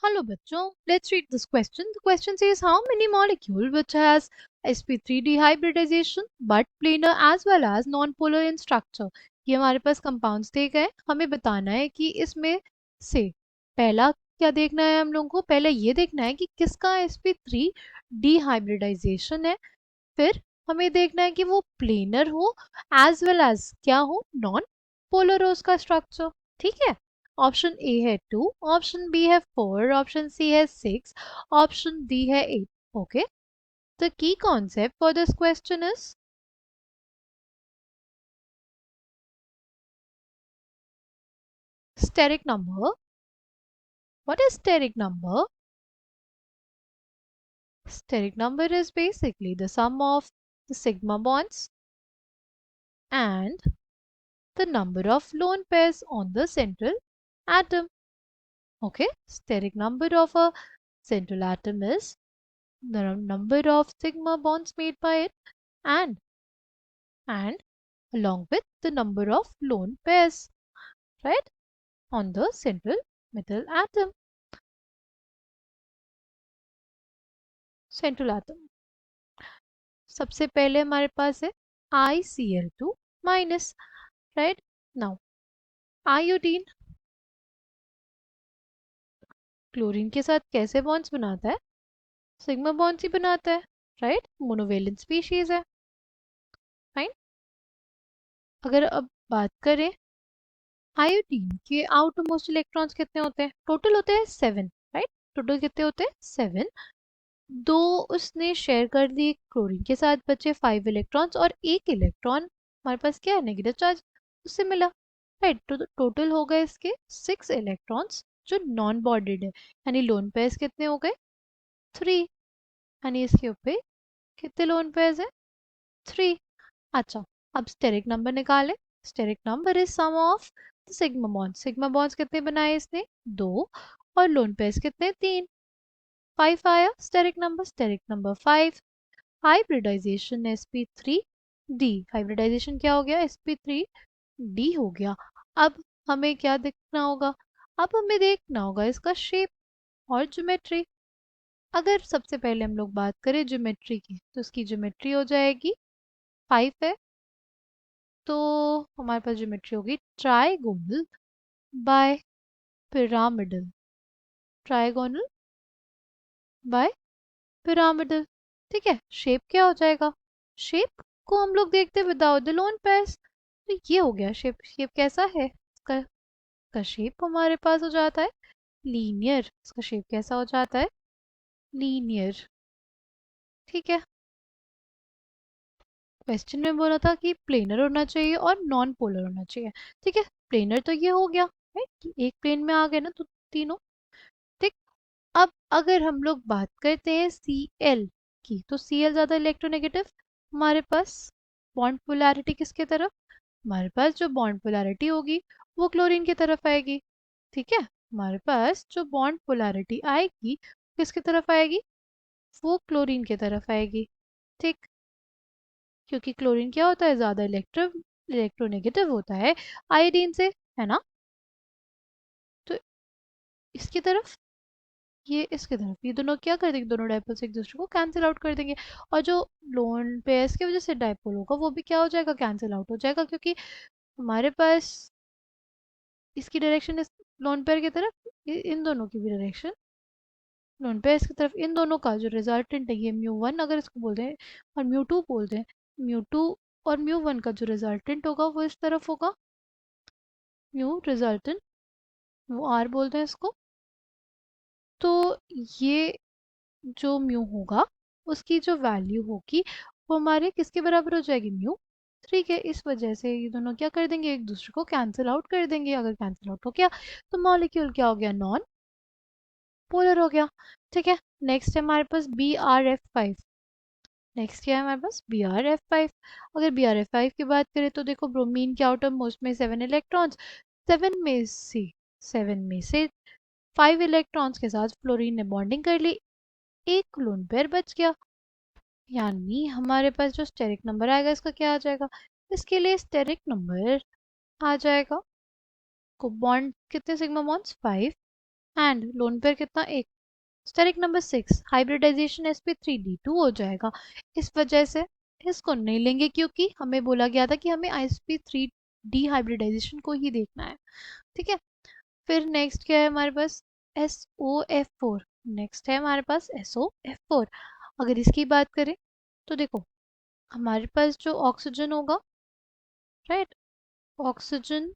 Hello, bachcho. Let's read this question. The question says how many molecule which has sp3 dehybridization but planar as well as non-polar in structure. ये हमारे पास compounds दिए गए, हमें बताना है कि इसमें से पहला क्या देखना है हम लोगों को, पहले ये देखना है कि किसका sp3 dehybridization है, फिर हमें देखना है कि वो प्लेनर हो एज वेल एज क्या हो, नॉन पोलर हो उसका स्ट्रक्चर। ठीक है, ऑप्शन ए है 2, ऑप्शन बी है 4, ऑप्शन सी है 6, ऑप्शन डी है 8। Okay, the key concept for this question is steric number. What is steric number? Steric number is basically the sum of the sigma bonds and the number of lone pairs on the central atom. Okay, steric number of a central atom is the number of sigma bonds made by it and and along with the number of lone pairs, right, on the central metal atom. Central atom, सबसे पहले हमारे पास है ICl2 minus, right. Now iodine chlorine के साथ कैसे bonds बनाता है, sigma bonds ही बनाता है, राइट, मोनोवेलेंट स्पीशीज है, फाइन। अगर अब बात करें आयोडीन के आउटर मोस्ट इलेक्ट्रॉन्स कितने होते हैं, टोटल होते हैं 7, राइट। टोटल कितने होते हैं 7, दो उसने शेयर कर दिए क्लोरीन के साथ, बचे 5 इलेक्ट्रॉन्स और एक इलेक्ट्रॉन हमारे पास क्या है, नेगेटिव चार्ज उससे मिला, राइट। तो टोटल हो गए इसके 6 इलेक्ट्रॉन्स जो नॉन बॉन्डेड है, यानी लोन पेयर्स कितने हो गए 3, यानी इसके ऊपर कितने लोन पेयर्स है 3। अच्छा, अब स्टेरिक नंबर निकाले। Steric number is sum of the sigma bonds. Sigma bonds कितने बनाए इसने 2 और लोन पेयर्स कितने 3, 5 आया steric number. Steric number 5। Hybridisation sp3d, hybridisation क्या हो गया sp3d हो गया। अब हमें क्या देखना होगा, अब हमें देखना होगा इसका शेप और ज्योमेट्री। अगर सबसे पहले हम लोग बात करें ज्योमेट्री की, तो इसकी ज्योमेट्री हो जाएगी 5 है, तो हमारे पास ज्योमेट्री होगी trigonal bipyramidal, trigonal bipyramidal. ठीक है, शेप क्या हो जाएगा, शेप को हम लोग देखते हैं विदाउट द लोन पेयर्स, तो ये हो गया शेप। शेप कैसा है इसका शेप हमारे पास हो जाता है लीनियर। इसका शेप कैसा हो जाता है लीनियर। ठीक है, क्वेश्चन में बोला था कि प्लेनर होना चाहिए और नॉन पोलर होना चाहिए। ठीक है, प्लेनर तो ये हो गया, राइट, एक प्लेन में आ गए ना तो तीनों। ठीक, अब अगर हम लोग बात करते हैं Cl की, तो Cl ज़्यादा इलेक्ट्रोनेगेटिव, हमारे पास बॉन्ड पोलैरिटी किसके तरफ, हमारे पास जो बॉन्ड पोलैरिटी होगी वो क्लोरीन की तरफ आएगी। ठीक है, हमारे पास जो बॉन्ड पोलैरिटी आएगी किसकी तरफ आएगी, वो क्लोरीन की तरफ आएगी। ठीक, क्योंकि क्लोरीन क्या होता है, ज़्यादा इलेक्ट्रोनेगेटिव होता है आयोडीन से, है ना। तो इसकी तरफ, ये इसकी तरफ, ये दोनों क्या कर देंगे, दोनों डायपोल्स एक दूसरे को कैंसिल आउट कर देंगे, और जो लोन पेयर्स की वजह से डायपोल होगा वो भी क्या हो जाएगा, कैंसिल आउट हो जाएगा, क्योंकि हमारे पास इसकी डायरेक्शन इस लोन पेयर की तरफ, इन दोनों की भी डायरेक्शन लोन पेयर्स की तरफ, इन दोनों का जो रिजल्टेंट है ये म्यू 1 अगर इसको बोलते हैं और म्यू 2 बोलते हैं, म्यू 2 और म्यू 1 का जो रिजल्टेंट होगा वो इस तरफ होगा, म्यू रिजल्टेंट, म्यू आर बोलते हैं इसको। तो ये जो म्यू होगा उसकी जो वैल्यू होगी वो हमारे किसके बराबर हो जाएगी, म्यू 3 के। इस वजह से ये दोनों क्या कर देंगे, एक दूसरे को कैंसिल आउट कर देंगे। अगर कैंसिल आउट हो गया तो मॉलिक्यूल क्या हो गया, नॉन पोलर हो गया। ठीक है, नेक्स्ट है हमारे पास BrF5। नेक्स्ट क्या है हमारे पास BrF5। अगर BrF5 की बात करें तो देखो ब्रोमीन के आउटर मोस्ट में 7 इलेक्ट्रॉन्स, 7 में से 7 में से 5 इलेक्ट्रॉन्स के साथ फ्लोरीन ने बॉन्डिंग कर ली, एक लोन पेयर बच गया, यानी हमारे पास जो स्टेरिक नंबर आएगा इसका क्या आ जाएगा, इसके लिए स्टेरिक नंबर आ जाएगा को बॉन्ड कितने sigma bonds 5, and lone pair कितना, एक। स्टेरिक नंबर 6 हाइब्रिडाइजेशन sp3d2 हो जाएगा। इस वजह से इसको नहीं लेंगे क्योंकि हमें बोला गया था कि हमें sp3d हाइब्रिडाइजेशन को ही देखना है। ठीक है। फिर नेक्स्ट क्या है हमारे पास, SOF4। नेक्स्ट है हमारे पास SOF4। अगर इसकी बात करें तो देखो हमारे पास जो ऑक्सीजन होगा, राइट, ऑक्सीजन,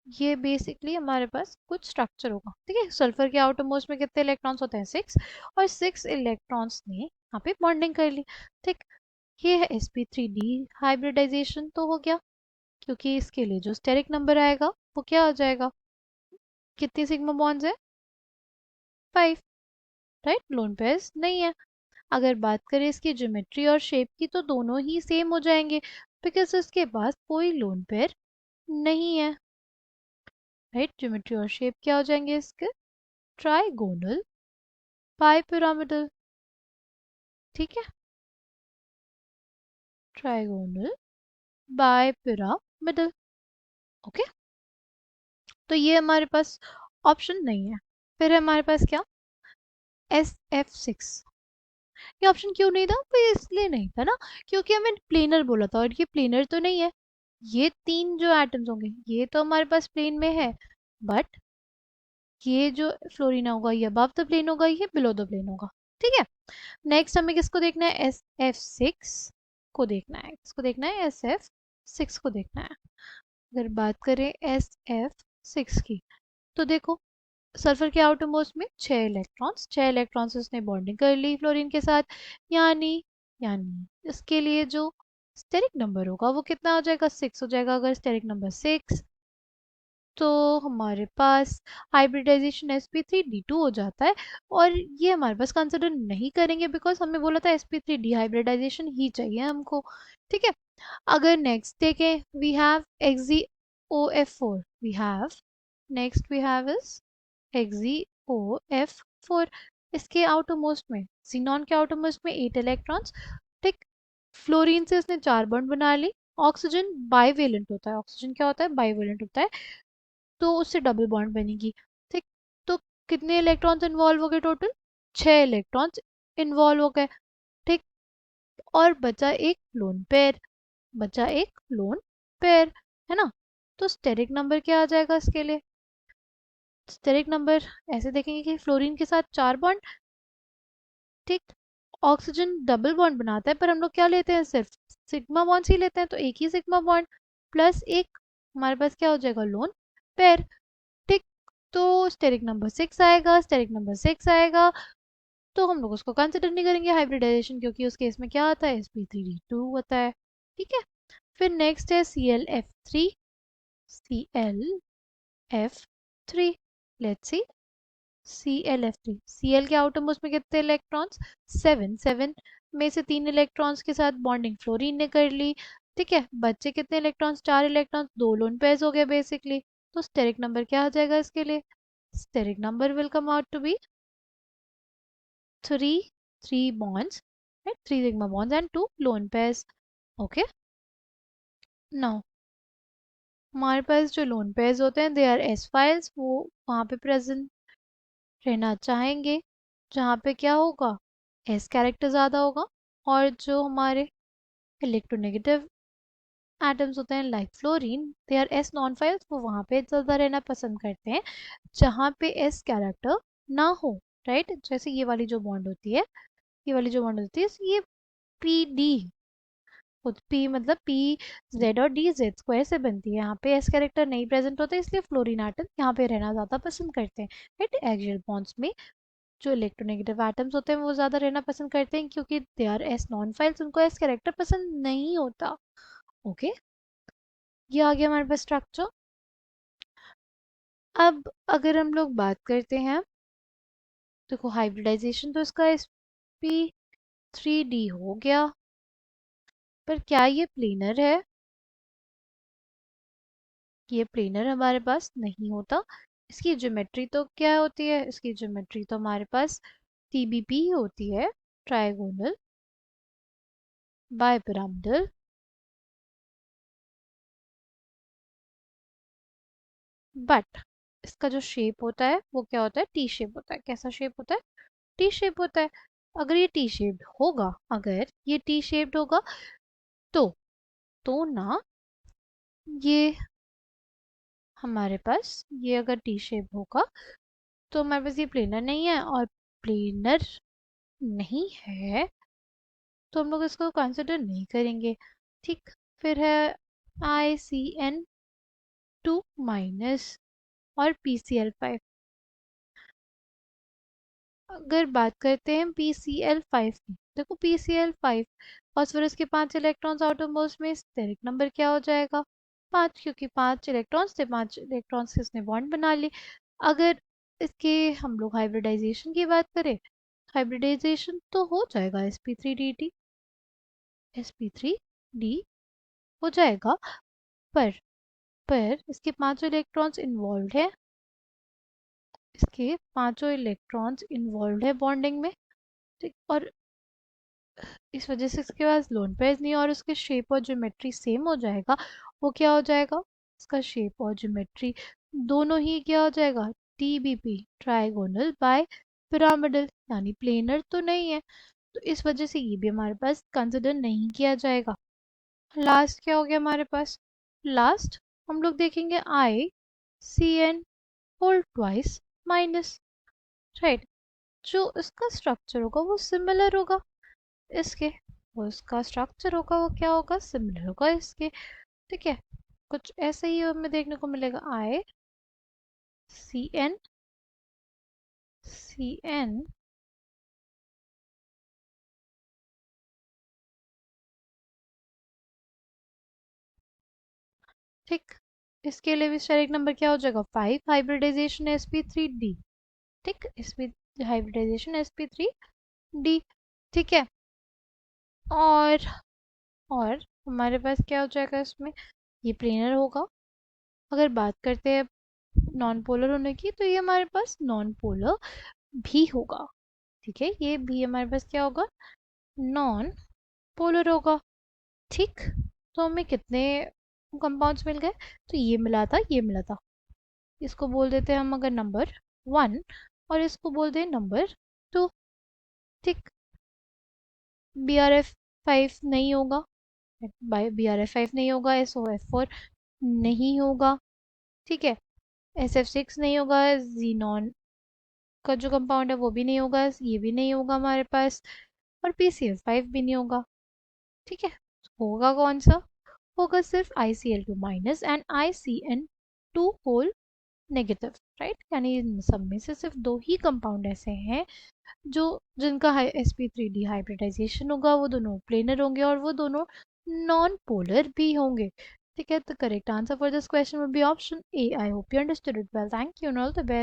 ये बेसिकली हमारे पास कुछ स्ट्रक्चर होगा। ठीक है। सल्फर के आउटर मोस्ट में कितने इलेक्ट्रॉन्स होते हैं, 6। और 6 इलेक्ट्रॉन्स ने यहाँ पे बॉन्डिंग कर ली। ठीक। ये है sp3d हाइब्रिडाइजेशन तो हो गया, क्योंकि इसके लिए जो स्टेरिक नंबर आएगा वो क्या हो जाएगा, कितनी सिग्मा बॉन्ड्स है, 5। राइट, लोन पेयर्स नहीं है। अगर बात करें इसकी ज्योमेट्री और शेप की तो दोनों ही सेम हो जाएंगे, बिकॉज इसके पास कोई लोन पेयर नहीं है। राइट, ज्योमेट्री और शेप क्या हो जाएंगे इसके, ट्राइगोनल बाइपिरामिडल। ठीक है, ट्राइगोनल बाइपिरामिडल। ओके, तो ये हमारे पास ऑप्शन नहीं है। फिर है हमारे पास क्या, SF6। ये ऑप्शन क्यों नहीं था, तो इसलिए नहीं था ना क्योंकि हमें प्लेनर बोला था और ये प्लेनर तो नहीं है। ये तीन जो एटम्स होंगे ये तो हमारे पास प्लेन में है, बट ये जो फ्लोरीना होगा ये अबव द प्लेन होगा, ये बिलो द प्लेन होगा। ठीक है। नेक्स्ट हमें किसको देखना है, SF6 को देखना है। किसको देखना है, SF6 को देखना है। अगर बात करें SF6 की तो देखो सल्फर के आउटर मोस्ट में 6 इलेक्ट्रॉन्स उसने बॉन्डिंग कर ली फ्लोरीन के साथ। यानी यानी इसके लिए जो स्टेरिक नंबर होगा वो कितना हो जाएगा, 6 हो जाएगा। अगर स्टेरिक नंबर 6 तो हमारे पास हाइब्रिडाइजेशन sp3d2 हो जाता है। और ये हमारे पास कंसिडर नहीं करेंगे बिकॉज हमें बोला था sp3 हाइब्रिडाइजेशन ही चाहिए हमको। ठीक है। अगर नेक्स्ट देखें, we have XeOF4, we have, next we have is XeOF4। इसके आउटर मोस्ट में, xenon के आउटर मोस्ट में 8 इलेक्ट्रॉन्स। ठीक। फ्लोरीन से इसने 4 बॉन्ड बना ली। ऑक्सीजन बाइवेलेंट होता है, ऑक्सीजन क्या होता है, बाइवेलेंट होता है, तो उससे डबल बॉन्ड बनेगी। ठीक। तो कितने इलेक्ट्रॉन्स इन्वॉल्व हो गए टोटल, 6 इलेक्ट्रॉन्स इन्वॉल्व हो गए। ठीक। और बचा एक लोन पेयर, बचा एक लोन पेयर, है ना। तो स्टेरिक नंबर क्या आ जाएगा इसके लिए, स्टेरिक नंबर ऐसे देखेंगे कि फ्लोरीन के साथ 4 बॉन्ड। ठीक। ऑक्सीजन डबल बॉन्ड बनाता है पर हम लोग क्या लेते हैं, सिर्फ सिग्मा बॉन्ड्स ही लेते हैं, तो एक ही सिग्मा बॉन्ड प्लस एक हमारे पास क्या हो जाएगा, लोन पेयर। ठीक। तो स्टेरिक नंबर 6 आएगा, स्टेरिक नंबर 6 आएगा तो हम लोग उसको कंसिडर नहीं करेंगे हाइब्रिडाइजेशन, क्योंकि उस केस में क्या आता है, sp3d2 होता है। ठीक है। फिर नेक्स्ट है ClF3। ClF3, let's see, ClF3, Cl के आउटर मोस्ट में कितने इलेक्ट्रॉन्स, 7। 7 में से 3 इलेक्ट्रॉन्स के साथ बॉन्डिंग फ्लोरीन ने कर ली। ठीक है। बच्चे कितने इलेक्ट्रॉन्स, 4 इलेक्ट्रॉन्स, 2 लोन पेयर्स हो गए बेसिकली। तो स्टेरिक नंबर क्या आ जाएगा इसके लिए, steric number will come out to be 3, 3 bonds, right, 3 sigma bonds and 2 lone pairs. Okay, now हमारे पास जो लोन पेयर्स होते हैं दे आर एस फाइल्स, वो वहाँ पे प्रेजेंट रहना चाहेंगे जहाँ पे क्या होगा, एस कैरेक्टर ज़्यादा होगा। और जो हमारे इलेक्ट्रोनेगेटिव एटम्स होते हैं like fluorine, they R S non files, वो वहाँ पे ज़्यादा रहना पसंद करते हैं जहाँ पे एस कैरेक्टर ना हो। राइट, जैसे ये वाली जो बॉन्ड होती है, ये वाली जो बॉन्ड होती है ये पी डी, पी मतलब पी जेड और डी जेड स्क्वायर से बनती है। यहाँ पे एस कैरेक्टर नहीं प्रेजेंट होता इसलिए फ्लोरीन एटम यहाँ पे रहना ज़्यादा पसंद करते हैं। राइट, एक्सियल बॉन्ड्स में जो इलेक्ट्रोनेगेटिव एटम्स होते हैं वो ज़्यादा रहना पसंद करते हैं क्योंकि they R S non files, उनको एस कैरेक्टर पसंद नहीं होता। ओके, ये आ गया हमारे पास स्ट्रक्चर। अब अगर हम लोग बात करते हैं, देखो हाइब्रिडाइजेशन तो इसका sp3d हो गया, पर क्या ये प्लेनर है, ये प्लेनर हमारे पास नहीं होता। इसकी ज्योमेट्री तो क्या होती है, इसकी ज्योमेट्री तो हमारे पास TBP होती है, ट्राइगोनल बाइपिरामिडल बट इसका जो शेप होता है वो क्या होता है, टी शेप होता है। कैसा शेप होता है, टी शेप होता है। अगर ये टी शेप्ड होगा, अगर ये टी शेप्ड होगा तो ना ये हमारे पास, ये अगर टी शेप होगा तो हमारे पास ये प्लेनर नहीं है, और प्लेनर नहीं है तो हम लोग इसको कंसिडर नहीं करेंगे। ठीक। फिर है ICN2 माइनस और PCl5। अगर बात करते हैं PCl5 की, देखो PCl5 फास्फोरस के 5 इलेक्ट्रॉन्स आउटरमोस्ट में, स्टेरिक नंबर क्या हो जाएगा, 5, क्योंकि 5 इलेक्ट्रॉन्स थे, 5 इलेक्ट्रॉन्स से इसने बॉन्ड बना ली। अगर इसके हम लोग हाइब्रिडाइजेशन की बात करें, हाइब्रिडाइजेशन तो हो जाएगा sp3dt, sp3d हो जाएगा। पर इसके 5 इलेक्ट्रॉन्स इन्वॉल्व है, इसके 5 इलेक्ट्रॉन्स इन्वॉल्व है बॉन्डिंग में। ठीक। और इस वजह से इसके पास लोन पेयर्स नहीं है, और उसके शेप और ज्योमेट्री सेम हो जाएगा। वो क्या हो जाएगा, इसका शेप और ज्योमेट्री दोनों ही क्या हो जाएगा, TBP, ट्राइगोनल बाय पिरामिडल, यानी प्लेनर तो नहीं है। तो इस वजह से ये भी हमारे पास कंसिडर नहीं किया जाएगा। लास्ट क्या हो गया हमारे पास, लास्ट हम लोग देखेंगे ICN whole twice minus, right. जो इसका स्ट्रक्चर होगा वो सिमिलर होगा इसके, वो इसका स्ट्रक्चर होगा वो क्या होगा, सिमिलर होगा इसके। ठीक है, कुछ ऐसा ही हमें देखने को मिलेगा, ICN ठीक। इसके लिए भी स्टेरिक नंबर क्या हो जाएगा, 5, हाइब्रिडाइजेशन sp3d। ठीक, sp हाइब्रिडाइजेशन sp3d। ठीक है। और हमारे पास क्या हो जाएगा इसमें, ये प्लेनर होगा। अगर बात करते हैं नॉन पोलर होने की, तो ये हमारे पास नॉन पोलर भी होगा। ठीक है, ये भी हमारे पास क्या होगा, नॉन पोलर होगा। ठीक। तो हमें कितने कंपाउंड्स मिल गए, तो ये मिला था, ये मिला था। इसको बोल देते हैं हम अगर नंबर 1, और इसको बोल दें नंबर 2। ठीक। BRF5 नहीं होगा, BRF5 नहीं होगा, SOF4 नहीं होगा। ठीक है, SF6 नहीं होगा, जीनॉन का जो कंपाउंड है वो भी नहीं होगा, ये भी नहीं होगा हमारे पास, और PCl5 भी नहीं होगा। ठीक है, होगा कौन सा, होगा सिर्फ ICl2 minus and ICN2 whole negative, right. यानी इन सब में से सिर्फ दो ही कंपाउंड ऐसे हैं जो जिनका sp3d हाइब्रिडाइजेशन होगा, वो दोनों प्लेनर होंगे और वो दोनों नॉन पोलर भी होंगे। ठीक है, तो correct answer for this question will be option A। I hope you understood it well, thank you and all the best.